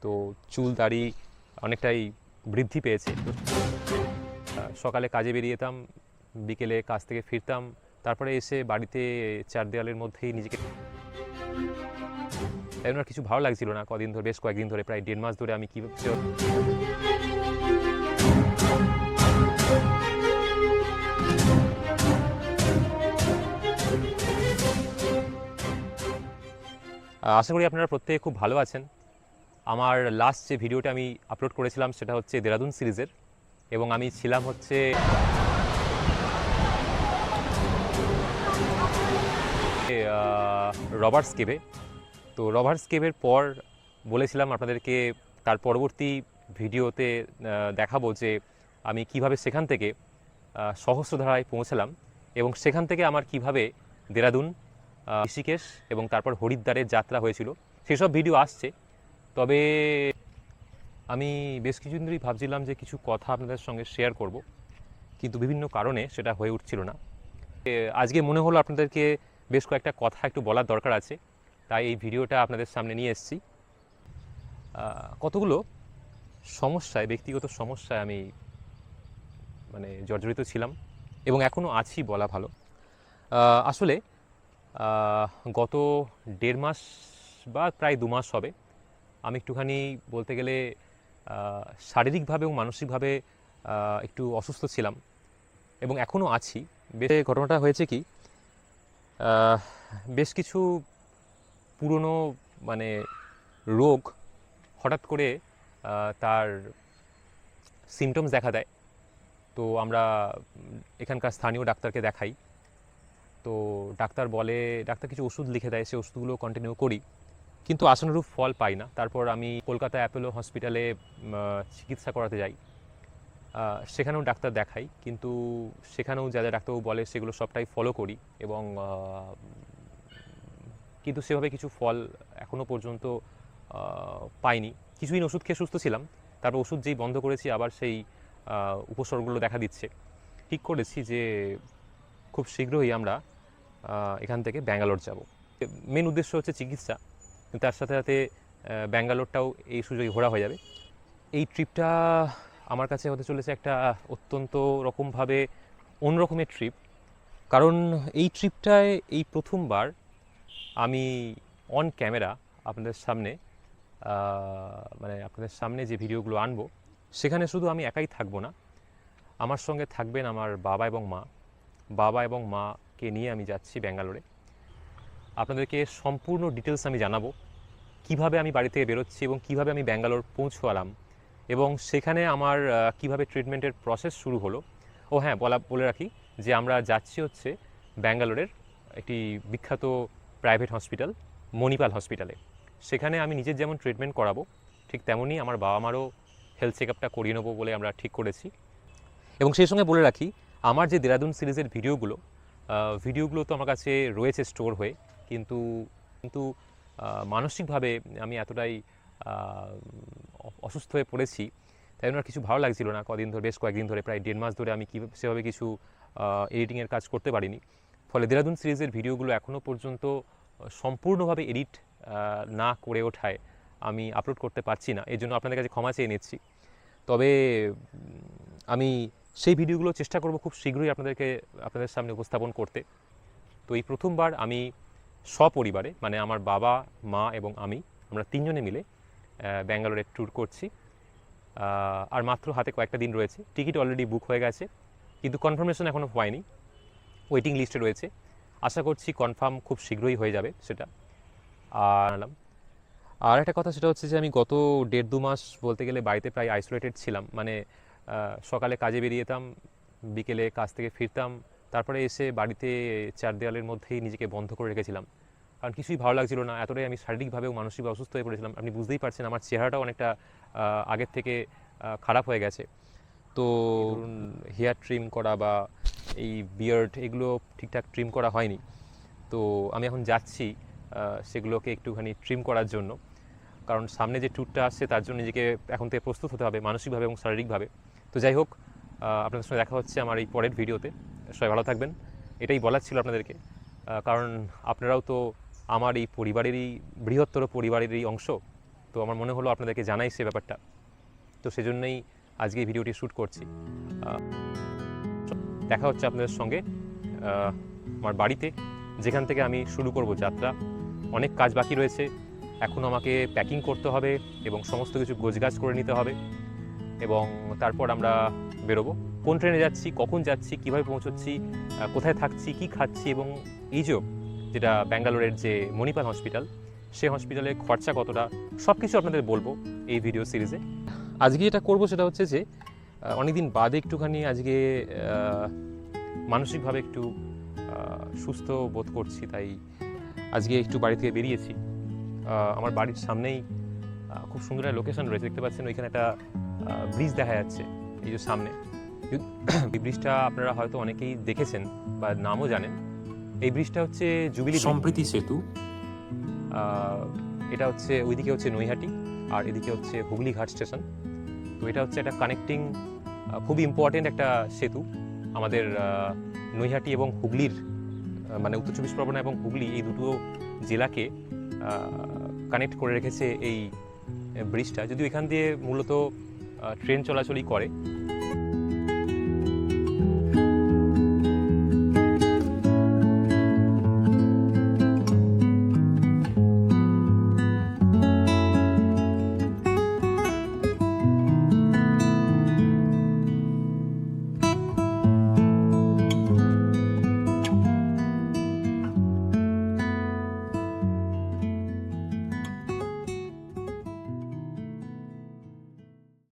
তো চুল দাড়ি অনেকটাই বৃদ্ধি পেয়েছে। সকালে কাজে বেরিয়ে যেতাম, বিকেলে কাজ থেকে ফিরতাম, তারপরে এসে বাড়িতে চার দেওয়ালের মধ্যেই নিজেকে তাই আর কিছু ভালো লাগছিল না। কদিন ধরে, বেশ কয়েকদিন ধরে, প্রায় 1.5 মাস ধরে আমি কি আশা করি আপনারা প্রত্যেকে খুব ভালো আছেন। আমার লাস্ট যে ভিডিওটা আমি আপলোড করেছিলাম সেটা হচ্ছে দেরাদুন সিরিজের, এবং আমি ছিলাম হচ্ছে রবার্টস কেভে। তো রবার্টস কেভের পর বলেছিলাম আপনাদেরকে তার পরবর্তী ভিডিওতে দেখাবো যে আমি কিভাবে সেখান থেকে সহস্রধারায় পৌঁছালাম, এবং সেখান থেকে আমার কিভাবে দেরাদুন, ঋষিকেশ এবং তারপর হরিদ্বারের যাত্রা হয়েছিল, সেসব ভিডিও আসছে। তবে আমি বেশ কিছুদিন ধরেই ভাবছিলাম যে কিছু কথা আপনাদের সঙ্গে শেয়ার করব, কিন্তু বিভিন্ন কারণে সেটা হয়ে উঠছিল না। আজকে মনে হলো আপনাদেরকে বেশ কয়েকটা কথা একটু বলার দরকার আছে, তাই এই ভিডিওটা আপনাদের সামনে নিয়ে এসেছি। কতগুলো সমস্যায়, ব্যক্তিগত সমস্যায় আমি জর্জরিত ছিলাম এবং এখনও আছি বলা ভালো। আসলে গত 1.5 মাস বা প্রায় 2 মাস হবে আমি একটুখানি বলতে গেলে শারীরিকভাবে এবং মানসিকভাবে একটু অসুস্থ ছিলাম এবং এখনও আছি। ঘটনাটা হয়েছে কি, বেশ কিছু পুরনো রোগ হঠাৎ করে তার সিমটমস দেখা দেয়। তো আমরা এখানকার স্থানীয় ডাক্তারকে দেখাই। তো ডাক্তার কিছু ওষুধ লিখে দেয়, সেই ওষুধগুলো কন্টিনিউ করি, কিন্তু আশানুরূপ ফল পাই না। তারপর আমি কলকাতা অ্যাপোলো হসপিটালে চিকিৎসা করাতে যাই। সেখানেও ডাক্তার দেখাই, কিন্তু সেখানেও যা যা ডাক্তারবাবু বলে সেগুলো সবটাই ফলো করি, এবং কিন্তু সেভাবে কিছু ফল এখনও পর্যন্ত পাইনি। কিছুদিন ওষুধ খেয়ে সুস্থ ছিলাম, তারপর ওষুধ যেই বন্ধ করেছি আবার সেই উপসর্গগুলো দেখা দিচ্ছে। ঠিক করেছি যে খুব শীঘ্রই আমরা এখান থেকে ব্যাঙ্গালোর যাব। মেন উদ্দেশ্য হচ্ছে চিকিৎসা, কিন্তু তার সাথে সাথে ব্যাঙ্গালোরটাও এই সুযোগে ঘোরা হয়ে যাবে। এই ট্রিপটা আমার কাছে হতে চলেছে একটা অত্যন্ত রকমভাবে অন্যরকমের ট্রিপ, কারণ এই ট্রিপটায় এই প্রথমবার আমি অন ক্যামেরা আপনাদের সামনে আপনাদের সামনে যে ভিডিওগুলো আনবো সেখানে শুধু আমি একাই থাকবো না, আমার সঙ্গে থাকবেন আমার বাবা এবং মা। বাবা এবং মাকে নিয়ে আমি যাচ্ছি ব্যাঙ্গালোরে। আপনাদেরকে সম্পূর্ণ ডিটেলস আমি জানাবো, কিভাবে আমি বাড়ি থেকে বেরোচ্ছি এবং কিভাবে আমি ব্যাঙ্গালোর পৌঁছালাম, এবং সেখানে আমার কিভাবে ট্রিটমেন্টের প্রসেস শুরু হলো। ও হ্যাঁ, বলে রাখি যে আমরা যাচ্ছি হচ্ছে ব্যাঙ্গালোরের একটি বিখ্যাত প্রাইভেট হসপিটাল, মণিপাল হসপিটালে। সেখানে আমি নিজের যেমন ট্রিটমেন্ট করাবো, ঠিক তেমনই আমার বাবা মারও হেলথ চেক আপটা করিয়ে নেবো বলে আমরা ঠিক করেছি। এবং সেই সঙ্গে বলে রাখি, আমার যে দেরাদুন সিরিজের ভিডিওগুলো তো আমার কাছে রয়েছে স্টোর হয়ে, কিন্তু কিন্তু মানসিকভাবে আমি এতটাই অসুস্থ হয়ে পড়েছি, তাই জন্য আর কিছু ভালো লাগছিল না। বেশ কয়েকদিন ধরে, প্রায় 1.5 মাস ধরে আমি সেভাবে কিছু এডিটিংয়ের কাজ করতে পারিনি। ফলে দেরাদুন সিরিজের ভিডিওগুলো এখনও পর্যন্ত সম্পূর্ণভাবে এডিট না করে ওঠায় আমি আপলোড করতে পারছি না, এর জন্য আপনাদের কাছে ক্ষমা চেয়ে নিচ্ছি। তবে আমি সেই ভিডিওগুলো চেষ্টা করব খুব শীঘ্রই আপনাদের সামনে উপস্থাপন করতে। তো এই প্রথমবার আমি সপরিবারে, আমার বাবা, মা এবং আমরা 3 জনে মিলে ব্যাঙ্গালোরে ট্যুর করছি। আর মাত্র হাতে কয়েকটা দিন রয়েছে। টিকিট অলরেডি বুক হয়ে গেছে, কিন্তু কনফার্মেশন এখনও হয়নি, ওয়েটিং লিস্টে রয়েছে। আশা করছি কনফার্ম খুব শীঘ্রই হয়ে যাবে সেটা। আর একটা কথা, সেটা হচ্ছে যে আমি গত 1.5-2 মাস বলতে গেলে বাড়িতে প্রায় আইসোলেটেড ছিলাম। সকালে কাজে বেরিয়ে যেতাম, বিকেলে কাজ থেকে ফিরতাম, তারপরে এসে বাড়িতে চার দেওয়ালের মধ্যেই নিজেকে বন্ধ করে রেখেছিলাম, কারণ কিছুই ভালো লাগছিল না। এতটাই আমি শারীরিকভাবে ও মানসিকভাবে অসুস্থ হয়ে পড়েছিলাম। আপনি বুঝতেই পারছেন, আমার চেহারাটাও অনেকটা আগের থেকে খারাপ হয়ে গেছে। তো হেয়ার ট্রিম করা বা এই বিয়ার্ড, এগুলো ঠিকঠাক ট্রিম করা হয়নি। তো আমি এখন যাচ্ছি সেগুলোকে একটুখানি ট্রিম করার জন্য, কারণ সামনে যে ট্যুরটা আসছে তার জন্য নিজেকে এখন থেকে প্রস্তুত হতে হবে, মানসিকভাবে এবং শারীরিকভাবে। তো যাই হোক, আপনাদের সঙ্গে দেখা হচ্ছে আমার এই পরের ভিডিওতে। সবাই ভালো থাকবেন, এটাই বলার ছিল আপনাদেরকে, কারণ আপনারাও তো আমার এই পরিবারেরই, বৃহত্তর পরিবারেরই অংশ। তো আমার মনে হলো আপনাদেরকে জানাই সে ব্যাপারটা, তো সেজন্যই আজকে এই ভিডিওটি শ্যুট করছি। দেখা হচ্ছে আপনাদের সঙ্গে আমার বাড়িতে, যেখান থেকে আমি শুরু করব যাত্রা। অনেক কাজ বাকি রয়েছে, এখন আমাকে প্যাকিং করতে হবে এবং সমস্ত কিছু গোছগাছ করে নিতে হবে, এবং তারপর আমরা বেরোবো। কোন ট্রেনে যাচ্ছি, কখন যাচ্ছি, কীভাবে পৌঁছচ্ছি, কোথায় থাকছি, কি খাচ্ছি, এবং এই যেটা ব্যাঙ্গালোরের যে মণিপাল হসপিটাল, সেই হসপিটালে খরচা কতটা, সব কিছু আপনাদের বলবো এই ভিডিও সিরিজে। আজকে যেটা করবো সেটা হচ্ছে যে অনেকদিন বাদে একটুখানি আজকে মানসিকভাবে একটু সুস্থ বোধ করছি, তাই আজকে একটু বাড়ি থেকে বেরিয়েছি। আমার বাড়ির সামনেই খুব সুন্দর একটা লোকেশন রয়েছে, দেখতে পাচ্ছেন ওইখানে একটা ব্রিজ দেখা যাচ্ছে এই যে সামনে। এই ব্রিজটা আপনারা হয়তো অনেকেই দেখেছেন বা নামও জানেন। এই ব্রিজটা হচ্ছে জুবিলি সম্প্রীতি সেতু। এটা হচ্ছে ওইদিকে হচ্ছে নৈহাটি আর এদিকে হচ্ছে হুগলি ঘাট স্টেশন। তো এটা হচ্ছে একটা কানেক্টিং খুবই ইম্পর্টেন্ট একটা সেতু আমাদের নৈহাটি এবং হুগলির, মানে উত্তর চব্বিশ পরগনা এবং হুগলি এই দুটো জেলাকে কানেক্ট করে রেখেছে এই ব্রিজটা। যদিও এখান দিয়ে মূলত ট্রেন চলাচলই করে,